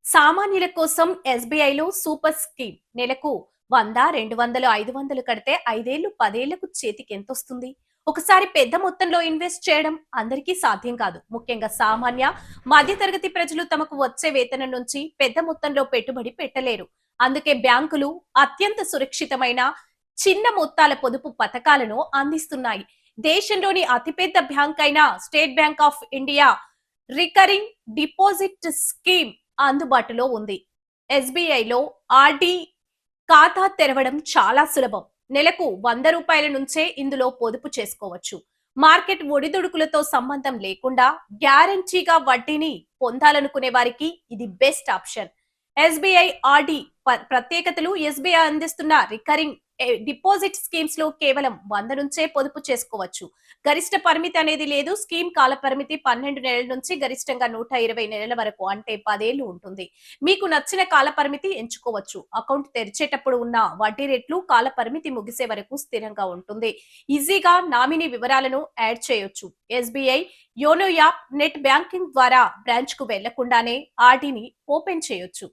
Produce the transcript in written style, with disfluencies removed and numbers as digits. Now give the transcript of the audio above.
సామాన్యుల కోసం ఎస్బీఐలో super scheme నెలకు 100, 200, 500 కడితే 5 ఏళ్లు 10 ఏళ్లకు చేతికి ఎంతొస్తుంది? ఒకసారి పెద్ద మొత్తంలో ఇన్వెస్ట్ చేయడం అందరికీ సాధ్యం కాదు. ముఖ్యంగా సామాన్య మధ్యతరగతి ప్రజలు తమకు వచ్చే వేతనం నుంచి పెద్ద మొత్తంలో పెట్టుబడి పెట్టలేరు. అందుకే బ్యాంకులు అత్యంత సురక్షితమైన చిన్న మొత్తాల పొదుపు పథకాలను అందిస్తున్నాయి. దేశంలోని అతిపెద్ద బ్యాంక్ అయిన state bank of India recurring deposit scheme అందుబాటులో ఉంది. ఎస్బీఐలో ఆర్‌డి ఖాతా తెరవడం చాలా సులభం. నెలకు రూ. 100 నుంచే ఇందులో పొదుపు చేసుకోవచ్చు. మార్కెట్ ఒడిదుడుకులతో సంబంధం లేకుండా గ్యారంటీగా వడ్డీని పొందాలనుకునే వారికి ఇది బెస్ట్ ఆప్షన్. ఎస్బీఐ ఆర్‌డి ప్రత్యేకతలు. ఎస్బీఐ అందిస్తున్న రికరింగ్ డిపాజిట్ స్కీమ్స్ లో కేవలం 100 నుంచే పొదుపు చేసుకోవచ్చు. గరిష్ట పరిమితి అనేది లేదు. స్కీమ్ కాల పరిమితి 12 నెలల నుంచి గరిష్టంగా 120 నెలల వరకు, అంటే 10 ఏళ్లు ఉంటుంది. మీకు నచ్చిన కాల పరిమితి ఎంచుకోవచ్చు. అకౌంట్ తెరిచేటప్పుడు ఉన్న వడ్డీ రేట్లు కాల పరిమితి ముగిసే వరకు స్థిరంగా ఉంటుంది. ఈజీగా నామినీ వివరాలను యాడ్ చేయొచ్చు. SBI YONO app, net banking ద్వారా బ్రాంచ్ కు వెళ్లకుండానే ఆర్డీని ఓపెన్ చేయొచ్చు.